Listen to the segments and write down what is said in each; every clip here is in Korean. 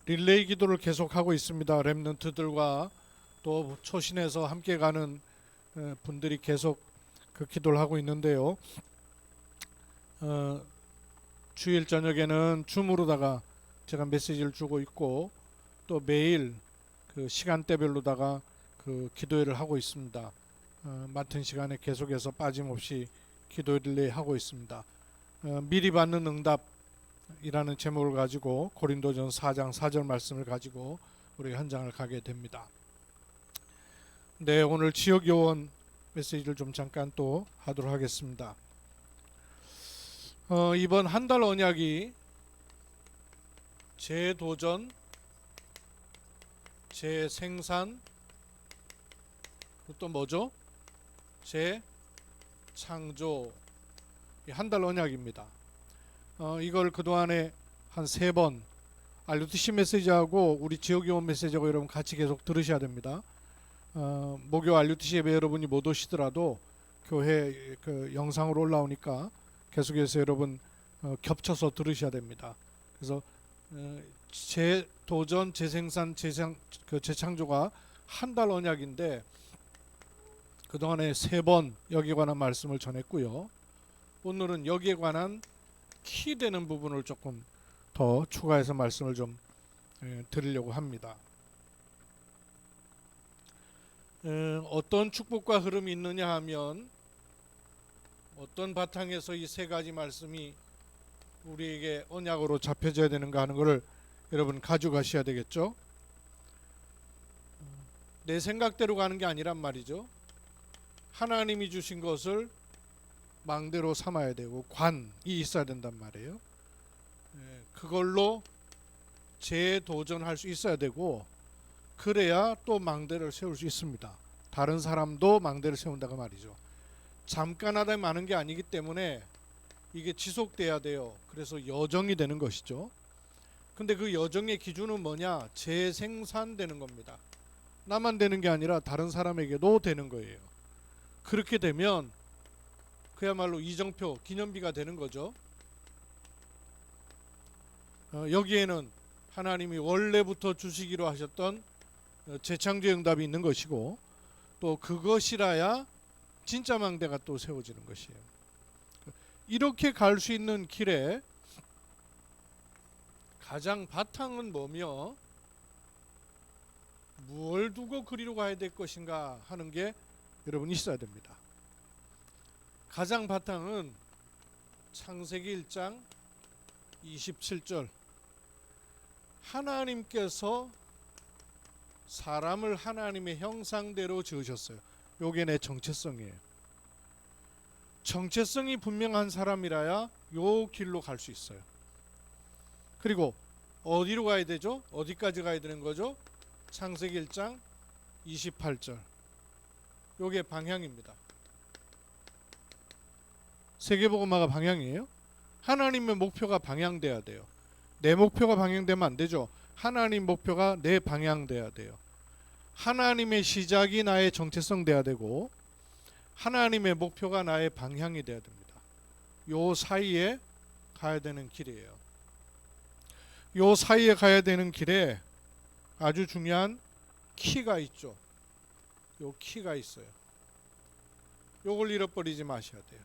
릴레이 기도를 계속하고 있습니다. 렘넌트들과 또 초신에서 함께 가는 분들이 계속 그 기도를 하고 있는데요. 주일 저녁에는 줌으로다가 제가 메시지를 주고 있고 또 매일 그 시간대별로다가 그 기도회를 하고 있습니다. 맡은 시간에 계속해서 빠짐없이 기도 릴레이 하고 있습니다. 미리 받는 응답이라는 제목을 가지고 고린도전 4장 4절 말씀을 가지고 우리 현장을 가게 됩니다. 네, 오늘 지역 요원 메시지를 좀 잠깐 또 하도록 하겠습니다. 이번 한 달 언약이 재도전, 재생산, 또 뭐죠? 재창조, 한 달 언약입니다. 이걸 그동안에 한 3번 RUTC 메시지하고 우리 지역요원 메시지하고 여러분 같이 계속 들으셔야 됩니다. 목요 RUTC 예배 여러분이 못 오시더라도 교회 그 영상으로 올라오니까 계속해서 여러분 겹쳐서 들으셔야 됩니다. 그래서 재도전, 재생산, 재창조가 한 달 언약인데 그동안에 3번 여기에 관한 말씀을 전했고요. 오늘은 여기에 관한 키 되는 부분을 조금 더 추가해서 말씀을 좀 드리려고 합니다. 어떤 축복과 흐름이 있느냐 하면 어떤 바탕에서 이 3가지 말씀이 우리에게 언약으로 잡혀져야 되는가 하는 것을 여러분 가져가셔야 되겠죠. 내 생각대로 가는 게 아니란 말이죠. 하나님이 주신 것을 망대로 삼아야 되고 관이 있어야 된단 말이에요. 그걸로 재도전할 수 있어야 되고 그래야 또 망대를 세울 수 있습니다. 다른 사람도 망대를 세운다고 말이죠. 잠깐 하다 마는 게 아니기 때문에 이게 지속돼야 돼요. 그래서 여정이 되는 것이죠. 근데 그 여정의 기준은 뭐냐? 재생산되는 겁니다. 나만 되는 게 아니라 다른 사람에게도 되는 거예요. 그렇게 되면 그야말로 이정표, 기념비가 되는 거죠. 여기에는 하나님이 원래부터 주시기로 하셨던 재창조의 응답이 있는 것이고 또 그것이라야 진짜 망대가 또 세워지는 것이에요. 이렇게 갈 수 있는 길에 가장 바탕은 뭐며 무엇을 두고 그리로 가야 될 것인가 하는 게 여러분 있어야 됩니다. 가장 바탕은 창세기 1장 27절 하나님께서 사람을 하나님의 형상대로 지으셨어요. 요게 내 정체성이에요. 정체성이 분명한 사람이라야 요 길로 갈 수 있어요. 그리고 어디로 가야 되죠? 어디까지 가야 되는 거죠? 창세기 1장 28절 요게 방향입니다. 세계복음화가 방향이에요. 하나님의 목표가 방향돼야 돼요. 내 목표가 방향되면 안 되죠. 하나님 목표가 내 방향돼야 돼요. 하나님의 시작이 나의 정체성 돼야 되고 하나님의 목표가 나의 방향이 돼야 됩니다. 요 사이에 가야 되는 길이에요. 요 사이에 가야 되는 길에 아주 중요한 키가 있죠. 요 키가 있어요. 요걸 잃어버리지 마셔야 돼요.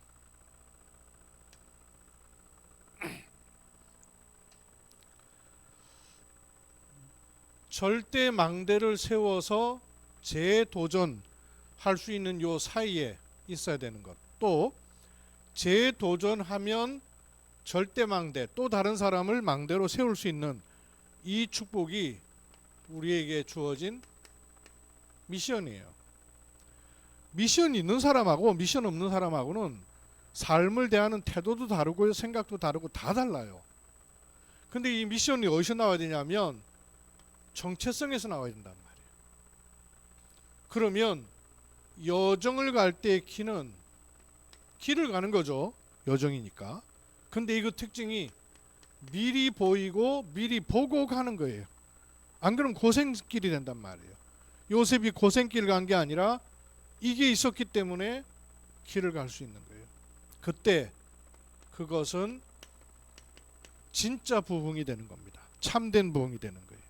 절대 망대를 세워서 재도전할 수 있는 요 사이에 있어야 되는 것. 또 재도전하면 절대 망대, 또 다른 사람을 망대로 세울 수 있는 이 축복이 우리에게 주어진 미션이에요. 미션 있는 사람하고 미션 없는 사람하고는 삶을 대하는 태도도 다르고 생각도 다르고 다 달라요. 근데 이 미션이 어디서 나와야 되냐면 정체성에서 나와야 된단 말이에요. 그러면 여정을 갈 때의 키는 길을 가는 거죠. 여정이니까. 근데 이거 특징이 미리 보이고 미리 보고 가는 거예요. 안 그러면 고생길이 된단 말이에요. 요셉이 고생길을 간 게 아니라 이게 있었기 때문에 길을 갈 수 있는 거예요. 그때 그것은 진짜 부흥이 되는 겁니다. 참된 부흥이 되는 거예요.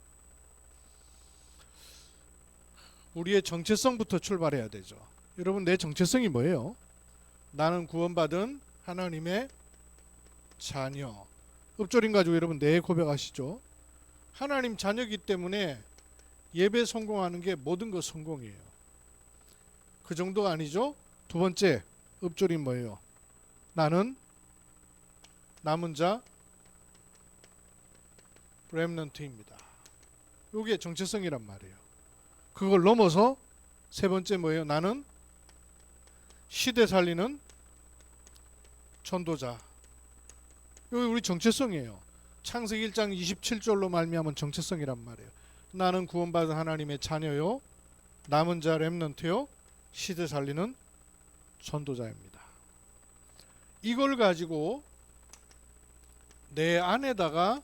우리의 정체성부터 출발해야 되죠. 여러분, 내 정체성이 뭐예요? 나는 구원받은 하나님의 자녀. 읍조림 가지고 여러분 내 고백하시죠. 하나님 자녀이기 때문에 예배 성공하는 게 모든 것 성공이에요. 그 정도가 아니죠. 두 번째 읍조림 뭐예요? 나는 남은 자 렘넌트입니다. 이게 정체성이란 말이에요. 그걸 넘어서 세 번째 뭐예요? 나는 시대 살리는 전도자. 여기 우리 정체성이에요. 창세기 1장 27절로 말미암은 정체성이란 말이에요. 나는 구원받은 하나님의 자녀요, 남은 자 렘넌트요, 시대 살리는 전도자입니다. 이걸 가지고 내 안에다가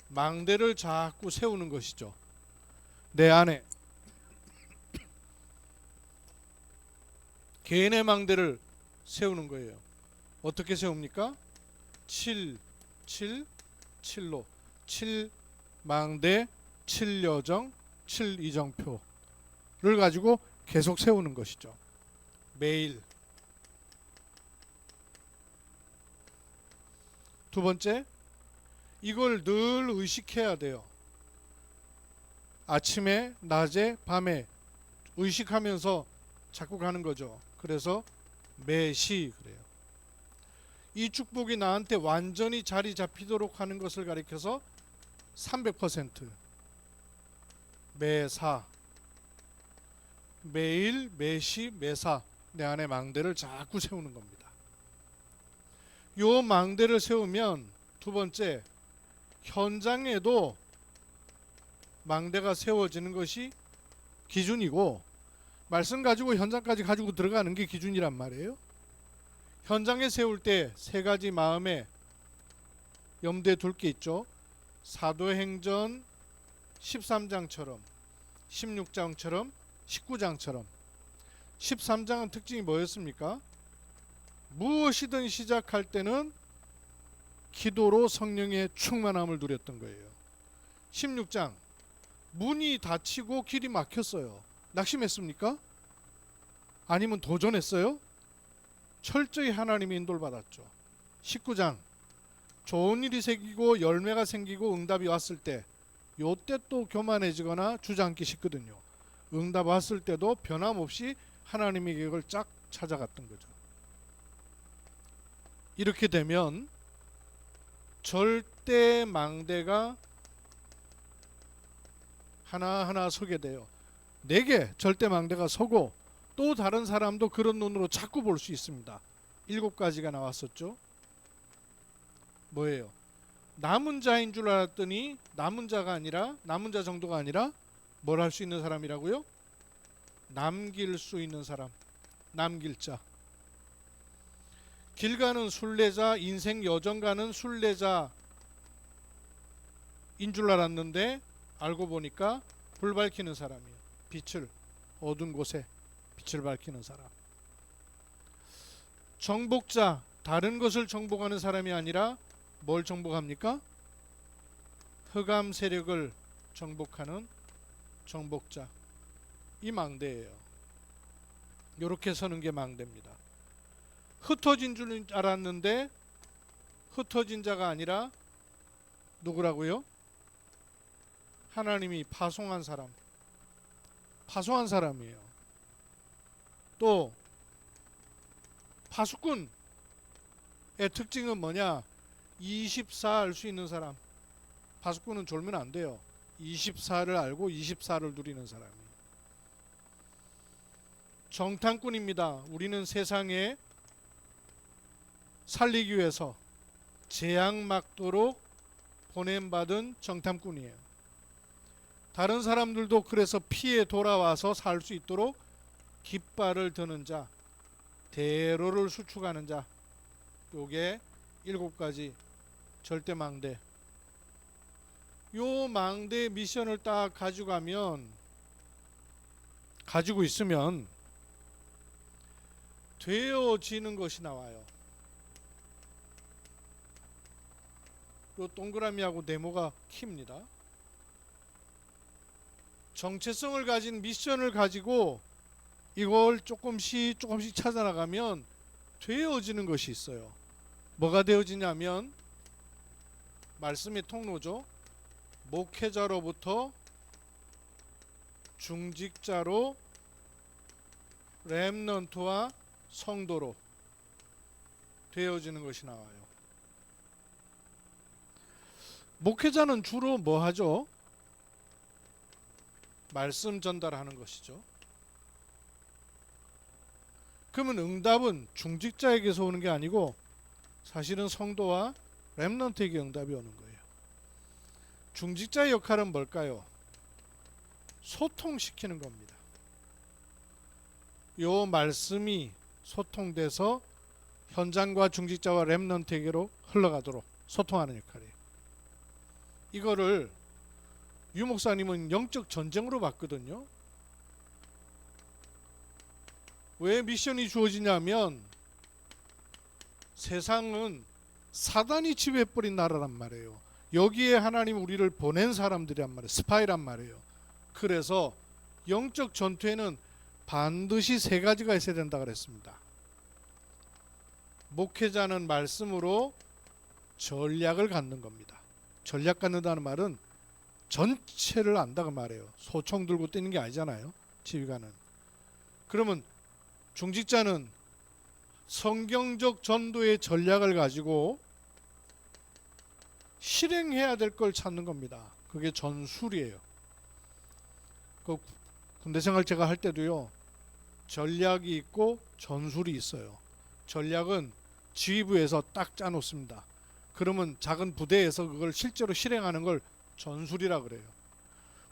망대를 자꾸 세우는 것이죠. 내 안에 개인의 망대를 세우는 거예요. 어떻게 세웁니까? 7, 7, 7로 7망대, 7여정, 7이정표를 가지고 계속 세우는 것이죠. 매일. 두 번째, 이걸 늘 의식해야 돼요. 아침에, 낮에, 밤에 의식하면서 자꾸 가는 거죠. 그래서 매시 그래요. 이 축복이 나한테 완전히 자리 잡히도록 하는 것을 가리켜서 300% 매사, 매일, 매시, 매사 내 안에 망대를 자꾸 세우는 겁니다. 요 망대를 세우면 두 번째, 현장에도 망대가 세워지는 것이 기준이고, 말씀 가지고 현장까지 가지고 들어가는 게 기준이란 말이에요. 현장에 세울 때 세 가지 마음에 염두에 둘 게 있죠. 사도행전 13장처럼, 16장처럼, 19장처럼. 13장은 특징이 뭐였습니까? 무엇이든 시작할 때는 기도로 성령의 충만함을 누렸던 거예요. 16장, 문이 닫히고 길이 막혔어요. 낙심했습니까? 아니면 도전했어요? 철저히 하나님의 인도를 받았죠. 19장, 좋은 일이 생기고 열매가 생기고 응답이 왔을 때, 요때 또 교만해지거나 주저앉기 쉽거든요. 응답 왔을 때도 변함없이 하나님의 계획을 쫙 찾아갔던 거죠. 이렇게 되면 절대 망대가 하나하나 서게 돼요. 내게 절대 망대가 서고, 또 다른 사람도 그런 눈으로 자꾸 볼 수 있습니다. 7가지가 나왔었죠. 뭐예요? 남은 자인 줄 알았더니 남은 자가 아니라, 남은 자 정도가 아니라 뭘 할 수 있는 사람이라고요? 남길 수 있는 사람, 남길 자. 길 가는 순례자, 인생 여정 가는 순례자인 줄 알았는데 알고 보니까 불 밝히는 사람이에요. 빛을, 어두운 곳에 빛을 밝히는 사람. 정복자, 다른 것을 정복하는 사람이 아니라 뭘 정복합니까? 흑암 세력을 정복하는 정복자. 이 망대예요. 이렇게 서는 게 망대입니다. 흩어진 줄 알았는데 흩어진 자가 아니라 누구라고요? 하나님이 파송한 사람, 파송한 사람이에요. 또 파수꾼의 특징은 뭐냐? 24 알 수 있는 사람. 파수꾼은 졸면 안 돼요. 24를 알고 24를 누리는 사람이에요. 정탐꾼입니다. 우리는 세상에 살리기 위해서 재앙 막도록 보냄받은 정탐꾼이에요. 다른 사람들도 그래서 피해 돌아와서 살 수 있도록 깃발을 드는 자, 대로를 수축하는 자. 요게 7가지 절대 망대. 요 망대 미션을 딱 가지고 있으면 되어지는 것이 나와요. 요 동그라미하고 네모가 키입니다. 정체성을 가진 미션을 가지고 이걸 조금씩 찾아나가면 되어지는 것이 있어요. 뭐가 되어지냐면 말씀의 통로죠. 목회자로부터 중직자로 렘넌트와 성도로 되어지는 것이 나와요. 목회자는 주로 뭐 하죠? 말씀 전달하는 것이죠. 그러면 응답은 중직자에게서 오는 게 아니고 사실은 성도와 렘넌트에게 응답이 오는 거예요. 중직자의 역할은 뭘까요? 소통시키는 겁니다. 요 말씀이 소통돼서 현장과 중직자와 렘넌트에게로 흘러가도록 소통하는 역할이에요. 이거를 유 목사님은 영적 전쟁으로 봤거든요. 왜 미션이 주어지냐면 세상은 사단이 지배해버린 나라란 말이에요. 여기에 하나님 우리를 보낸 사람들이란 말이에요. 스파이란 말이에요. 그래서 영적 전투에는 반드시 세 가지가 있어야 된다 그랬습니다. 목회자는 말씀으로 전략을 갖는 겁니다. 전략 갖는다는 말은 전체를 안다고 말해요. 소총 들고 뛰는 게 아니잖아요. 지휘관은. 그러면 중직자는 성경적 전도의 전략을 가지고 실행해야 될 걸 찾는 겁니다. 그게 전술이에요. 그 군대 생활 제가 할 때도요. 전략이 있고 전술이 있어요. 전략은 지휘부에서 딱 짜놓습니다. 그러면 작은 부대에서 그걸 실제로 실행하는 걸 전술이라 그래요.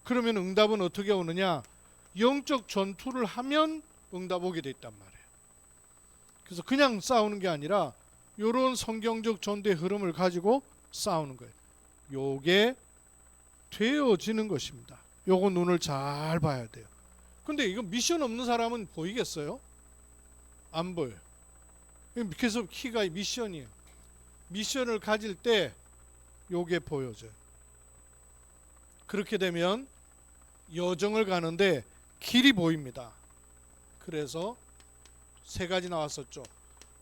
그러면 응답은 어떻게 오느냐? 영적 전투를 하면 응답 오게 돼 있단 말이에요. 그래서 그냥 싸우는 게 아니라 이런 성경적 전도의 흐름을 가지고 싸우는 거예요. 요게 되어지는 것입니다. 요거 눈을 잘 봐야 돼요. 근데 이거 미션 없는 사람은 보이겠어요? 안 보여요. 그래서 키가 미션이에요. 미션을 가질 때 요게 보여져요. 그렇게 되면 여정을 가는데 길이 보입니다. 그래서 세 가지 나왔었죠.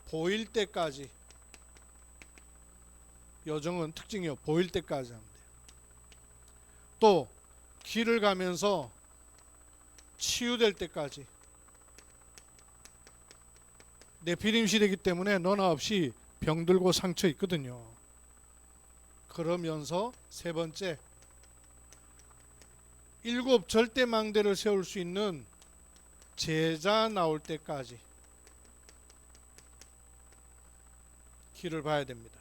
보일 때까지. 여정은 특징이요. 보일 때까지 하면 돼요. 또 길을 가면서 치유될 때까지. 네피림 시대이기 때문에 너나 없이 병들고 상처 있거든요. 그러면서 세 번째, 7 절대망대를 세울 수 있는 제자 나올 때까지 길을 봐야 됩니다.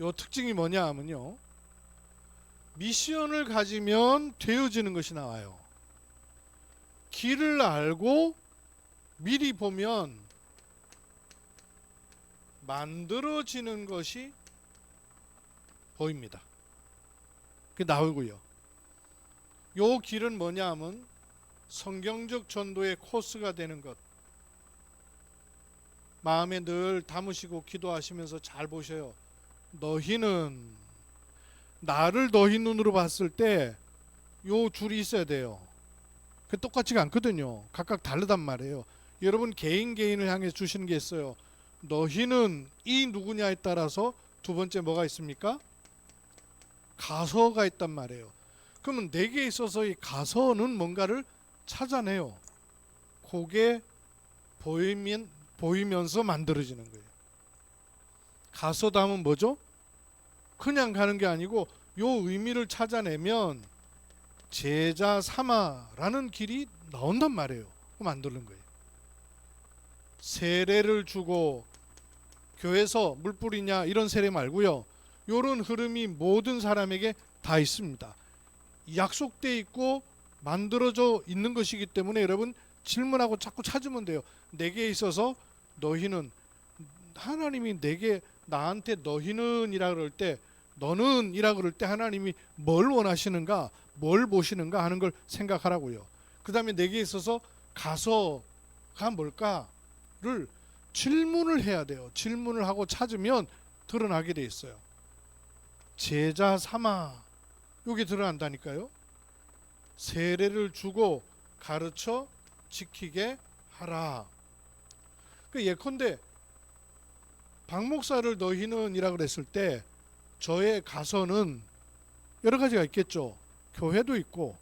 요 특징이 뭐냐 하면요. 미션을 가지면 되어지는 것이 나와요. 길을 알고 미리 보면 만들어지는 것이 보입니다. 그게 나오고요. 요 길은 뭐냐 하면 성경적 전도의 코스가 되는 것. 마음에 늘 담으시고 기도하시면서 잘 보셔요. 너희는 나를 너희 눈으로 봤을 때 요 줄이 있어야 돼요. 그 똑같지가 않거든요. 각각 다르단 말이에요. 여러분 개인을 향해 주시는 게 있어요. 너희는 이 누구냐에 따라서 두 번째 뭐가 있습니까? 가서가 있단 말이에요. 그러면 내게 있어서 이 가서는 뭔가를 찾아내요. 그게 보이면서 만들어지는 거예요. 가서다 하면 뭐죠? 그냥 가는 게 아니고 요 의미를 찾아내면 제자 삼아라는 길이 나온단 말이에요. 만드는 거예요. 세례를 주고 교회에서 물 뿌리냐 이런 세례 말고요. 이런 흐름이 모든 사람에게 다 있습니다. 약속돼 있고 만들어져 있는 것이기 때문에 여러분 질문하고 자꾸 찾으면 돼요. 내게 있어서 너희는, 하나님이 나한테 너희는 이라 그럴 때, 너는 이라 그럴 때 하나님이 뭘 원하시는가, 뭘 보시는가 하는 걸 생각하라고요. 그 다음에 내게 있어서 가서가 뭘까를 질문을 해야 돼요. 질문을 하고 찾으면 드러나게 돼 있어요. 제자 삼아 여기 들어간다니까요. 세례를 주고 가르쳐 지키게 하라. 그 예컨대 박 목사를 너희는 이라 그랬을 때 저의 가서는 여러 가지가 있겠죠. 교회도 있고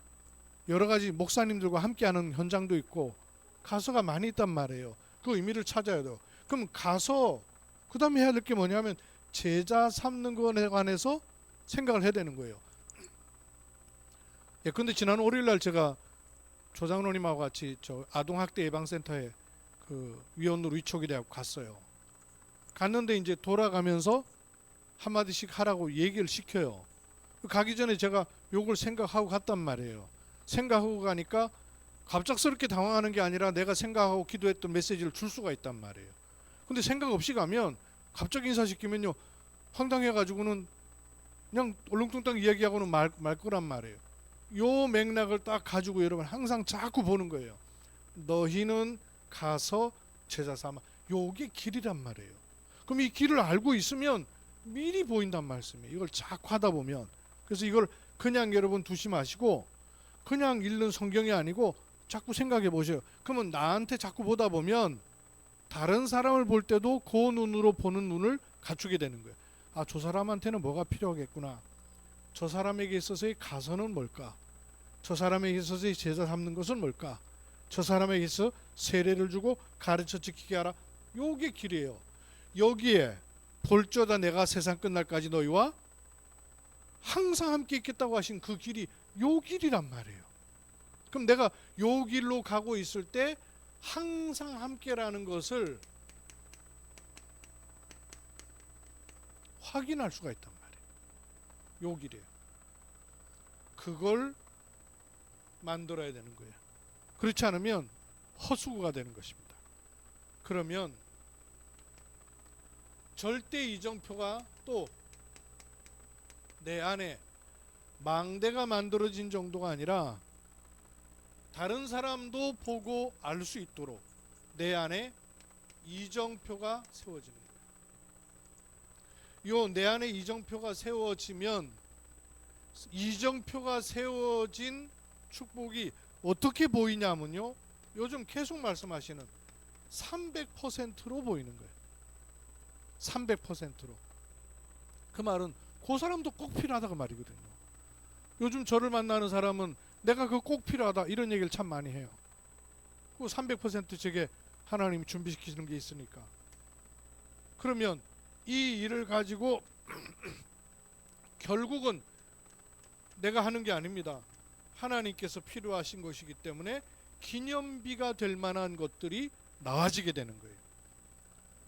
여러 가지 목사님들과 함께하는 현장도 있고 가서가 많이 있단 말이에요. 그 의미를 찾아야 돼요. 그럼 가서 그 다음에 해야 될 게 뭐냐면 제자 삼는 것에 관해서 생각을 해야 되는 거예요. 근데 지난 월요일날 제가 조장로님하고 같이 저 아동학대 예방센터에 그 위원으로 위촉이 되고 갔어요. 갔는데 이제 돌아가면서 한마디씩 하라고 얘기를 시켜요. 가기 전에 제가 요걸 생각하고 갔단 말이에요. 생각하고 가니까 갑작스럽게 당황하는 게 아니라 내가 생각하고 기도했던 메시지를 줄 수가 있단 말이에요. 근데 생각 없이 가면 갑자기 인사시키면요 황당해가지고는 그냥 얼렁뚱땅 이야기하고는 말 거란 말이에요. 요 맥락을 딱 가지고 여러분 항상 자꾸 보는 거예요. 너희는 가서 제자 삼아. 요게 길이란 말이에요. 그럼 이 길을 알고 있으면 미리 보인단 말씀이에요. 이걸 자꾸 하다 보면. 그래서 이걸 그냥 여러분 두지 마시고 그냥 읽는 성경이 아니고 자꾸 생각해 보세요. 그러면 나한테 자꾸 보다 보면 다른 사람을 볼 때도 그 눈으로 보는 눈을 갖추게 되는 거예요. 아, 저 사람한테는 뭐가 필요하겠구나. 저 사람에게 있어서의 가서는 뭘까? 저 사람에게 있어서의 제자 삼는 것은 뭘까? 저 사람에게 있어 세례를 주고 가르쳐 지키게 하라. 요게 길이에요. 여기에 볼저다 내가 세상 끝날까지 너희와 항상 함께 있겠다고 하신 그 길이 요 길이란 말이에요. 그럼 내가 요 길로 가고 있을 때 항상 함께라는 것을 확인할 수가 있단 말이에요. 요 길이에요. 그걸 만들어야 되는 거예요. 그렇지 않으면 헛수고가 되는 것입니다. 그러면 절대 이정표가 또 내 안에 망대가 만들어진 정도가 아니라 다른 사람도 보고 알 수 있도록 내 안에 이정표가 세워지는 거예요. 요 내 안에 이정표가 세워지면 이정표가 세워진 축복이 어떻게 보이냐면요. 요즘 계속 말씀하시는 300%로 보이는 거예요. 300%로. 그 말은 그 사람도 꼭 필요하다고 말이거든요. 요즘 저를 만나는 사람은 내가 그거 꼭 필요하다 이런 얘기를 참 많이 해요. 그 300% 제게 하나님이 준비시키시는 게 있으니까. 그러면 이 일을 가지고 결국은 내가 하는 게 아닙니다. 하나님께서 필요하신 것이기 때문에 기념비가 될 만한 것들이 나와지게 되는 거예요.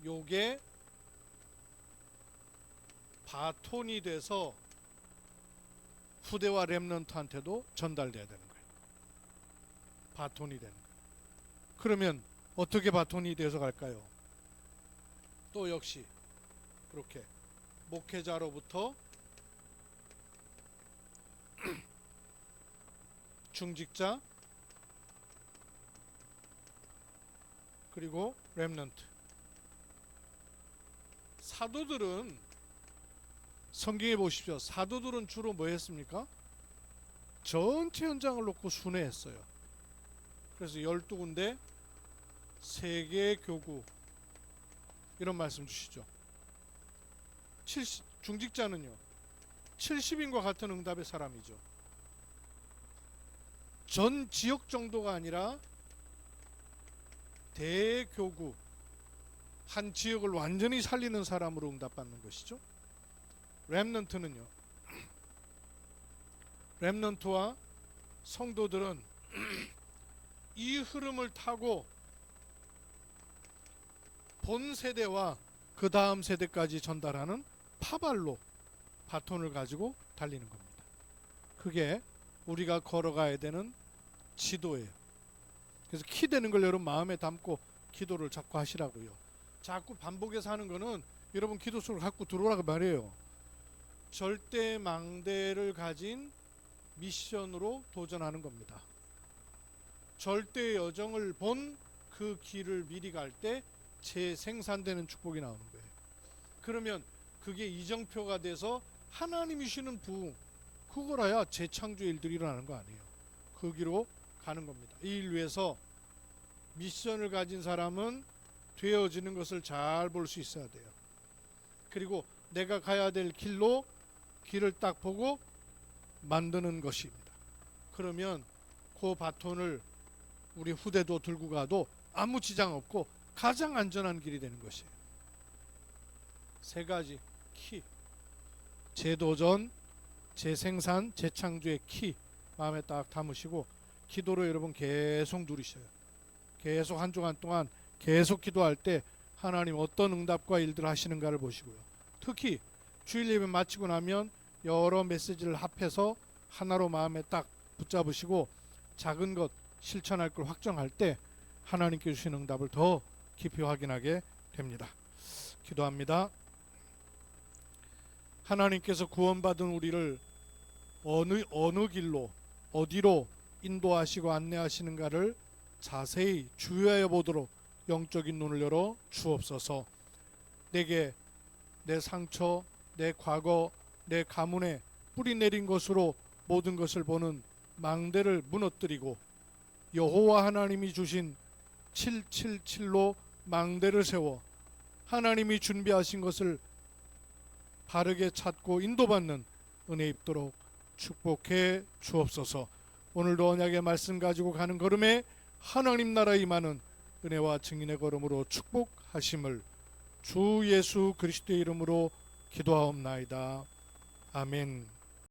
요게 바톤이 돼서 후대와 렘넌트한테도 전달돼야 되는 거예요. 바톤이 되는 거예요. 그러면 어떻게 바톤이 돼서 갈까요? 또 역시 그렇게 목회자로부터 중직자 그리고 렘넌트. 사도들은 성경에 보십시오. 사도들은 주로 뭐 했습니까? 전체 현장을 놓고 순회했어요. 그래서 12군데 세계 교구 이런 말씀 주시죠. 중직자는요 70인과 같은 응답의 사람이죠. 전 지역 정도가 아니라 대교구 한 지역을 완전히 살리는 사람으로 응답받는 것이죠. 렘넌트는요 렘넌트와 성도들은 이 흐름을 타고 본 세대와 그 다음 세대까지 전달하는 파발로 바톤을 가지고 달리는 겁니다. 그게 우리가 걸어가야 되는 지도예요. 그래서 키 되는 걸 여러분 마음에 담고 기도를 자꾸 하시라고요. 자꾸 반복해서 하는 거는 여러분 기도 속으로 갖고 들어오라고 말이에요. 절대 망대를 가진 미션으로 도전하는 겁니다. 절대 여정을 본 그 길을 미리 갈 때 재생산되는 축복이 나오는 거예요. 그러면 그게 이정표가 돼서 하나님이 주시는 부흥, 그거라야 재창조의 일들이 일어나는 거 아니에요. 거기로 가는 겁니다. 이 일 위해서 미션을 가진 사람은 되어지는 것을 잘 볼 수 있어야 돼요. 그리고 내가 가야 될 길로 길을 딱 보고 만드는 것입니다. 그러면 그 바톤을 우리 후대도 들고 가도 아무 지장 없고 가장 안전한 길이 되는 것이에요. 세 가지 키, 재도전, 재생산, 재창조의 키 마음에 딱 담으시고 기도로 여러분 계속 누리셔요. 계속 한 주간 동안 계속 기도할 때 하나님 어떤 응답과 일들을 하시는가를 보시고요. 특히 주일 예배 마치고 나면 여러 메시지를 합해서 하나로 마음에 딱 붙잡으시고 작은 것 실천할 걸 확정할 때 하나님께 주신 응답을 더 깊이 확인하게 됩니다. 기도합니다. 하나님께서 구원받은 우리를 어느 길로 어디로 인도하시고 안내하시는가를 자세히 주의하여 보도록 영적인 눈을 열어 주옵소서. 내게 내 상처, 내 과거, 내 가문에 뿌리 내린 것으로 모든 것을 보는 망대를 무너뜨리고 여호와 하나님이 주신 777로 망대를 세워 하나님이 준비하신 것을 바르게 찾고 인도받는 은혜 입도록 축복해 주옵소서. 오늘도 언약의 말씀 가지고 가는 걸음에 하나님 나라 임하는 은혜와 증인의 걸음으로 축복하심을 주 예수 그리스도의 이름으로 기도하옵나이다. 아멘.